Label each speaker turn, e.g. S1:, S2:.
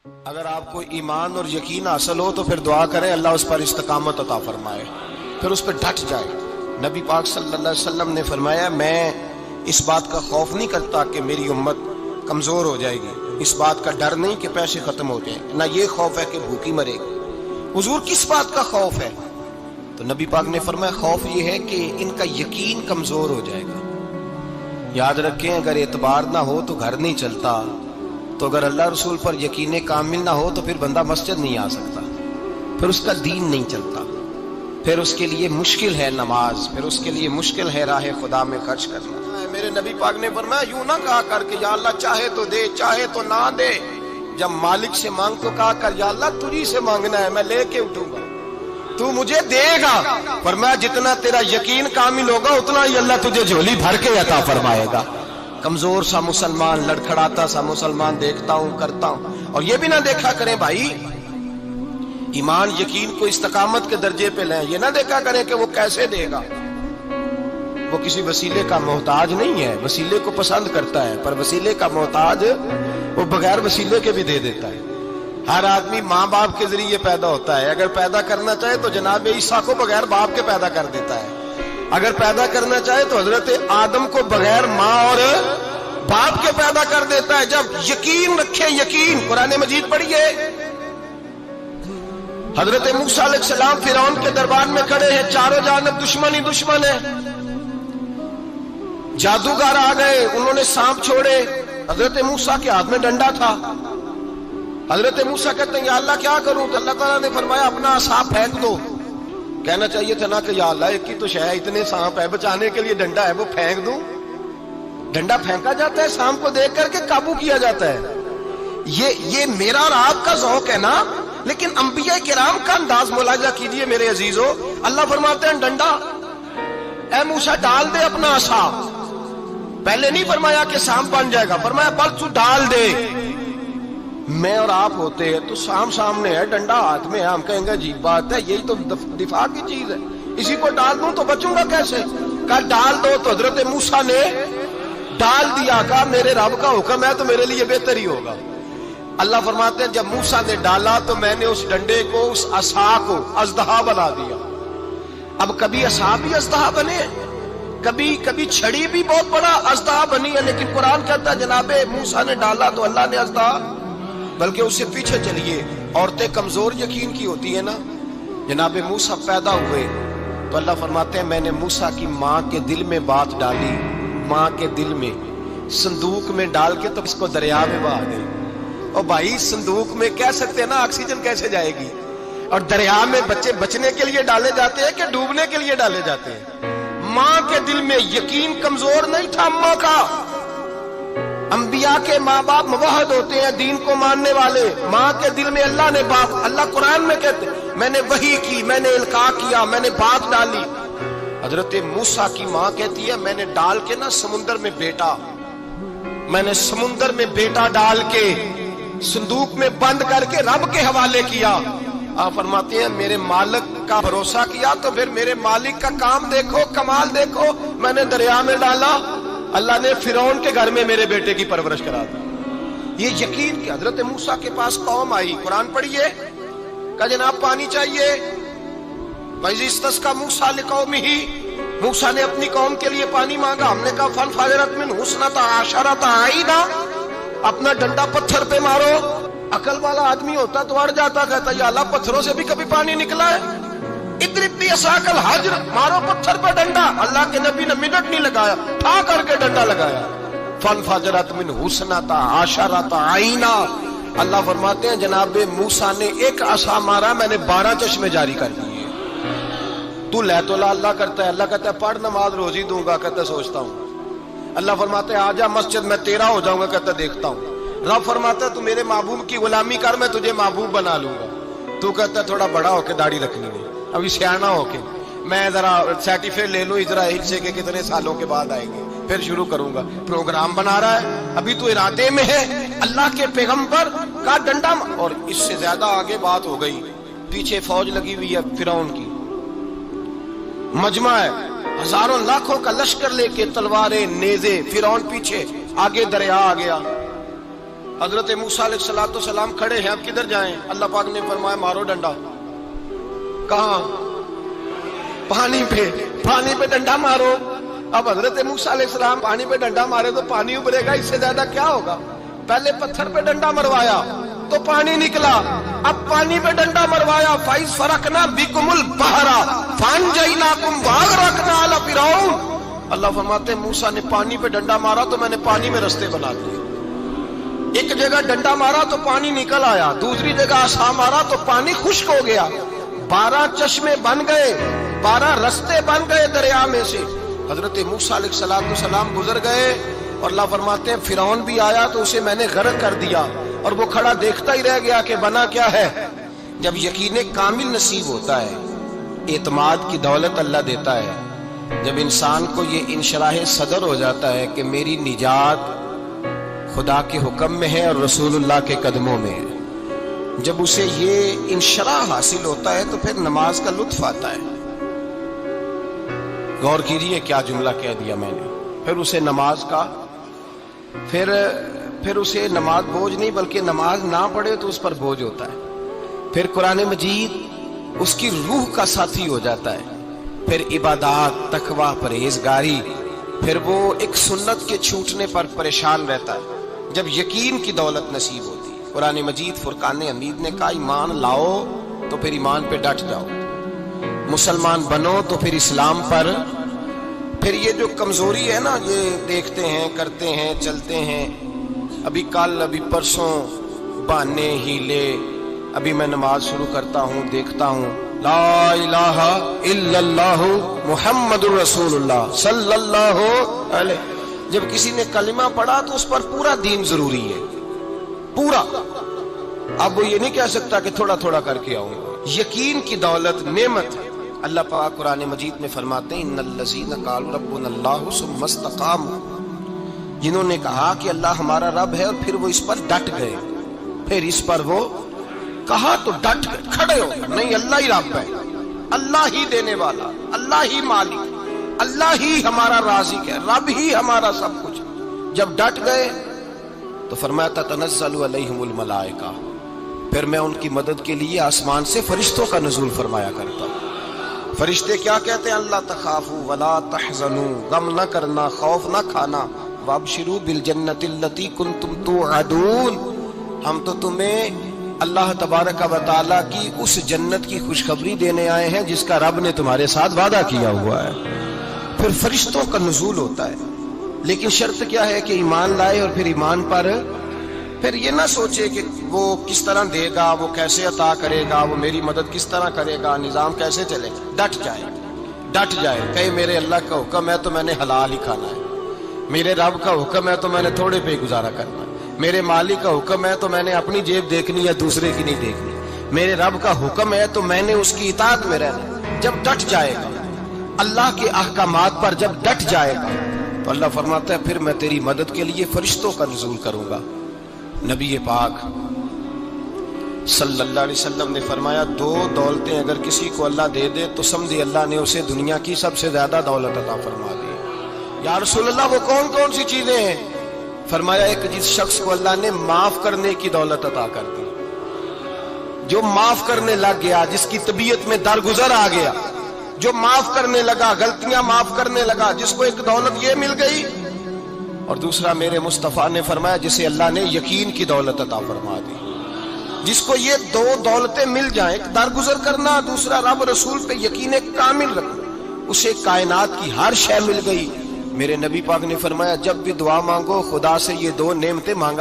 S1: اگر آپ کو ایمان اور یقین حاصل ہو تو پھر دعا کریں اللہ اس پر استقامت عطا فرمائے، پھر اس پہ ڈٹ جائے۔ نبی پاک صلی اللہ علیہ وسلم نے فرمایا میں اس بات کا خوف نہیں کرتا کہ میری امت کمزور ہو جائے گی، اس بات کا ڈر نہیں کہ پیسے ختم ہو جائیں، نہ یہ خوف ہے کہ بھوکی مرے گی۔ حضور کس بات کا خوف ہے؟ تو نبی پاک نے فرمایا خوف یہ ہے کہ ان کا یقین کمزور ہو جائے گا۔ یاد رکھیں اگر اعتبار نہ ہو تو گھر نہیں چلتا، تو اگر اللہ رسول پر یقین کامل نہ ہو تو پھر بندہ مسجد نہیں آ سکتا، پھر اس کا دین نہیں چلتا، پھر اس کے لیے مشکل ہے نماز، پھر اس کے لیے مشکل ہے راہ خدا میں خرچ کرنا۔ میرے نبی پاک نے فرمایا یوں نہ کہا کر کہ یا اللہ چاہے تو دے چاہے تو نہ دے، جب مالک سے مانگ تو کہا کر یا اللہ تجھی سے مانگنا ہے، میں لے کے اٹھوں گا، تو مجھے دے گا۔ فرمایا جتنا تیرا یقین کامل ہوگا اتنا ہی اللہ تجھے جھولی بھر کے عطا فرمائے گا۔ کمزور سا مسلمان، لڑکھڑاتا سا مسلمان دیکھتا ہوں کرتا ہوں، اور یہ بھی نہ دیکھا کریں بھائی ایمان یقین کو استقامت کے درجے پہ لیں، یہ نہ دیکھا کریں کہ وہ کیسے دے گا، وہ کسی وسیلے کا محتاج نہیں ہے، وسیلے کو پسند کرتا ہے، پر وسیلے کا محتاج وہ بغیر وسیلے کے بھی دے دیتا ہے۔ ہر آدمی ماں باپ کے ذریعے پیدا ہوتا ہے، اگر پیدا کرنا چاہے تو جناب عیسیٰ کو بغیر باپ کے پیدا کر دیتا ہے، اگر پیدا کرنا چاہے تو حضرت آدم کو بغیر ماں اور باپ کے پیدا کر دیتا ہے۔ جب یقین رکھیں، یقین، قرآن مجید پڑھیے، حضرت موسیٰ علیہ السلام فرعون کے دربار میں کھڑے ہیں، چاروں جانب دشمن ہی دشمن ہے، جادوگر آ گئے، انہوں نے سانپ چھوڑے، حضرت موسیٰ کے ہاتھ میں ڈنڈا تھا، حضرت موسیٰ کہتے ہیں یا اللہ کیا کروں؟ تو اللہ تعالیٰ نے فرمایا اپنا عصا پھینک دو۔ کہنا چاہیے تھا نا کہ یا اللہ ایک ہی تو شے ہے، اتنے سانپ ہے، بچانے کے لیے ڈنڈا ہے وہ پھینک دوں؟ ڈنڈا پھینکا جاتا ہے، سانپ کو دیکھ کر کے قابو کیا جاتا ہے۔ یہ میرا اور آپ کا ذوق ہے نا، لیکن انبیاء کرام کا انداز ملاحظہ کیجئے میرے عزیزو۔ اللہ فرماتے ہیں ڈنڈا، اے موسیٰ ڈال دے اپنا عصا، پہلے نہیں فرمایا کہ سانپ بن جائے گا، فرمایا بل تو ڈال دے۔ میں اور آپ ہوتے ہیں تو سامنے ہے، ڈنڈا ہاتھ میں ہے، ہم کہیں گے عجیب بات ہے، یہی تو دفاع کی چیز ہے، اسی کو ڈال دوں تو بچوں گا کیسے؟ کہا ڈال دو، تو حضرت موسیٰ نے ڈال دیا، کہا میرے رب کا حکم ہے تو میرے لیے بہتر ہی ہوگا۔ اللہ فرماتے ہیں جب موسیٰ نے ڈالا تو میں نے اس ڈنڈے کو، اس عصا کو اژدہا بنا دیا۔ اب کبھی عصا بھی اژدہا بنے، کبھی چھڑی بھی بہت بڑا اژدہا بنی ہے، لیکن قرآن کہتا ہے جناب موسیٰ نے ڈالا تو اللہ نے اژدہا، بلکہ اس سے پیچھے چلیے، عورتیں کمزور یقین کی ہوتی ہیں نا، جناب موسیٰ پیدا ہوئے تو اللہ فرماتے ہیں میں نے موسیٰ کی ماں کے دل میں بات ڈالی، ماں کے دل میں، صندوق میں ڈال کے تو اس کو دریا میں بہا گئی۔ اور بھائی صندوق میں کہہ سکتے ہیں نا آکسیجن کیسے جائے گی، اور دریا میں بچے بچنے کے لیے ڈالے جاتے ہیں کہ ڈوبنے کے لیے ڈالے جاتے ہیں؟ ماں کے دل میں یقین کمزور نہیں تھا اماں کا۔ انبیاء کے ماں باپ موحد ہوتے ہیں، دین کو ماننے والے، ماں کے دل میں اللہ نے بات، اللہ قرآن میں کہتے میں نے وحی کی، میں نے القاء کیا، میں نے بات ڈالی۔ حضرت موسیٰ کی ماں کہتی ہے میں نے ڈال کے نا سمندر میں بیٹا، میں نے سمندر میں بیٹا ڈال کے صندوق میں بند کر کے رب کے حوالے کیا۔ آپ فرماتے ہیں میرے مالک کا بھروسہ کیا تو پھر میرے مالک کا کام دیکھو، کمال دیکھو، میں نے دریا میں ڈالا، اللہ نے فرعون کے گھر میں میرے بیٹے کی پرورش کرا دی۔ یہ یقین کہ حضرت موسیٰ کے پاس قوم آئی، قرآن پڑھیے، کہا جناب پانی چاہیے، وَإِذِ اسْتَسْقَىٰ مُوسَىٰ لِقَوْمِهِ، موسیٰ نے اپنی قوم کے لیے پانی مانگا، ہم نے کہا فَانْفَجَرَتْ مِنْهُ اثْنَتَا عَشَرَةَ عَيْنًا، اپنا ڈنڈا پتھر پہ مارو۔ عقل والا آدمی ہوتا تو اڑ جاتا، کہتا یا اللہ پتھروں سے بھی کبھی پانی نکلا ہے؟ اضرب بعصاک الحجر، مارو پتھر پہ ڈنڈا۔ اللہ کے نبی نے منٹ نہیں لگایا، ٹھا کر کے ڈنڈا لگایا، فَانْفَجَرَتْ مِنْهُ اثْنَتَا عَشَرَةَ عَيْنًا۔ اللہ فرماتے ہیں جناب موسیٰ نے ایک عصا مارا، میں نے 12 چشمے جاری کر دیے۔ تو لے تو لا اللہ کرتا ہے، اللہ کہتا ہے پڑھ نماز روزی دوں گا، کہتا ہے سوچتا ہوں۔ اللہ فرماتے ہیں آجا مسجد میں تیرا ہو جاؤں گا، کہتا ہے دیکھتا ہوں۔ رب فرماتا ہے تو میرے محبوب کی غلامی کر، میں تجھے محبوب بنا لوں گا۔ تو کہتا ہے تھوڑا بڑا ہو کے داڑھی رکھنی ہے، ابھی سیانا ہو کے میں ذرا سرٹیفکیٹ لے لوں اسرائیل سے کہ کتنے سالوں کے بعد آئیں گے، پھر شروع کروں گا۔ پروگرام بنا رہا ہے، ابھی تو ارادے میں ہے۔ اللہ کے پیغمبر کا ڈنڈا، اور اس سے زیادہ آگے بات ہو گئی، پیچھے فوج لگی ہوئی ہے فرعون کی، مجمع ہے، ہزاروں لاکھوں کا لشکر لے کے، تلواریں نیزے، فرعون پیچھے، آگے دریا آ گیا۔ حضرت موسیٰ علیہ السلام کھڑے ہیں، اب کدھر جائیں؟ اللہ پاک نے فرمایا مارو ڈنڈا۔ کہاں؟ پانی پہ ڈنڈا مارو۔ اب حضرت موسیٰ علیہ السلام پانی پہ ڈنڈا مارے تو پانی ابھرے گا، اس سے زیادہ کیا ہوگا؟ پہلے پتھر پہ ڈنڈا مروایا تو پانی نکلا، اب پانی پہ ڈنڈا مروایا، فَإِذْ فَرَقْنَا بِكُمُ الْبَحْرَ فَأَنْجَيْنَاكُمْ وَأَغْرَقْنَا آلَ فِرْعَوْنَ۔ اللہ فرماتے ہیں موسیٰ نے پانی پہ ڈنڈا مارا تو میں نے پانی میں رستے بنا دیے۔ ایک جگہ ڈنڈا مارا تو پانی نکل آیا، دوسری جگہ عصا مارا تو پانی خشک ہو گیا، 12 چشمے بن گئے، 12 رستے بن گئے دریا میں سے۔ حضرت موسیٰ علیہ السلام گزر گئے اور اللہ فرماتے ہیں فرعون بھی آیا تو اسے میں نے غرق کر دیا، اور وہ کھڑا دیکھتا ہی رہ گیا کہ بنا کیا ہے۔ جب یقین کامل نصیب ہوتا ہے، اعتماد کی دولت اللہ دیتا ہے، جب انسان کو یہ انشراح صدر ہو جاتا ہے کہ میری نجات خدا کے حکم میں ہے اور رسول اللہ کے قدموں میں ہے، جب اسے یہ انشراح حاصل ہوتا ہے تو پھر نماز کا لطف آتا ہے۔ غور کیجیے کیا جملہ کہہ دیا میں نے۔ پھر اسے نماز کا پھر اسے نماز بوجھ نہیں، بلکہ نماز نہ پڑھے تو اس پر بوجھ ہوتا ہے۔ پھر قرآن مجید اس کی روح کا ساتھی ہو جاتا ہے، پھر عبادات، تقوی، پرہیزگاری، پھر وہ ایک سنت کے چھوٹنے پر پریشان رہتا ہے جب یقین کی دولت نصیب ہوتی ہے۔ قرآن مجید فرقان حمید نے کہا ایمان لاؤ تو پھر ایمان پہ ڈٹ جاؤ، مسلمان بنو تو پھر اسلام پر۔ پھر یہ جو کمزوری ہے نا، یہ دیکھتے ہیں، کرتے ہیں، چلتے ہیں، ابھی کل، ابھی پرسوں، بہانے، ہیلے، ابھی میں نماز شروع کرتا ہوں، دیکھتا ہوں لا الہ الا اللہ محمد الرسول اللہ صلی اللہ علیہ۔ جب کسی نے کلمہ پڑھا تو اس پر پورا دین ضروری ہے، پورا۔ اب وہ یہ نہیں کہہ سکتا کہ تھوڑا تھوڑا کر کے آؤں گا۔ یقین کی دولت نعمت ہے۔ اللہ پاک قرآن مجید میں فرماتے ہیں ان الذین قالوا ربنا اللہ ثم استقاموا، جنہوں نے کہا کہ اللہ ہمارا رب ہے اور پھر وہ اس پر ڈٹ گئے، پھر اس پر وہ کہا تو ڈٹ گئے، کھڑے ہو گئے، نہیں اللہ ہی رب ہے، اللہ ہی دینے والا، اللہ ہی مالک، اللہ ہی ہمارا رازق ہے، رب ہی ہمارا سب کچھ۔ جب ڈٹ گئے تو فرمایا تتنزل علیہم الملائکہ، پھر میں ان کی مدد کے لیے آسمان سے فرشتوں کا نزول فرمایا کرتا ہوں۔ فرشتے کیا کہتے ہیں؟ اللہ تخافوا ولا تحزنوا، غم نہ کرنا، خوف نہ کھانا، وابشروا بالجنۃ التی کنتم توعدون، ہم تو تمہیں اللہ تبارک و تعالیٰ کی اس جنت کی خوشخبری دینے آئے ہیں جس کا رب نے تمہارے ساتھ وعدہ کیا ہوا ہے۔ پھر فرشتوں کا نزول ہوتا ہے، لیکن شرط کیا ہے کہ ایمان لائے، اور پھر ایمان پر پھر یہ نہ سوچے کہ وہ کس طرح دے گا، وہ کیسے عطا کرے گا، وہ میری مدد کس طرح کرے گا، نظام کیسے چلے گا۔ ڈٹ جائے کہ میرے اللہ کا حکم ہے تو میں نے حلال ہی کھانا ہے، میرے رب کا حکم ہے تو میں نے تھوڑے پہ گزارا کرنا ہے، میرے مالک کا حکم ہے تو میں نے اپنی جیب دیکھنی ہے، دوسرے کی نہیں دیکھنی، میرے رب کا حکم ہے تو میں نے اس کی اطاعت میں رہنا۔ جب ڈٹ جائے گا اللہ کے احکامات پر، جب ڈٹ جائے گا تو اللہ فرماتا ہے پھر میں تیری مدد کے لیے فرشتوں کا نزول کروں گا۔ نبی پاک صلی اللہ علیہ وسلم نے فرمایا 2 دولتیں اگر کسی کو اللہ دے دے تو سمجھے اللہ نے اسے دنیا کی سب سے زیادہ دولت عطا فرما دی۔ یا رسول اللہ وہ کون کون سی چیزیں ہیں؟ فرمایا ایک جس شخص کو اللہ نے معاف کرنے کی دولت عطا کر دی، جو معاف کرنے لگ گیا، جس کی طبیعت میں درگزر آ گیا، جو معاف کرنے لگا، غلطیاں معاف کرنے لگا، جس کو ایک دولت یہ مل گئی۔ اور دوسرا میرے مصطفیٰ نے فرمایا جسے اللہ نے یقین کی دولت عطا فرما دی۔ جس کو یہ 2 دولتیں مل جائیں، ایک درگزر کرنا، دوسرا رب رسول پہ یقین کامل رکھنا، اسے کائنات کی ہر شے مل گئی۔ میرے نبی پاک نے فرمایا جب بھی دعا مانگو خدا سے یہ 2 نعمتیں مانگا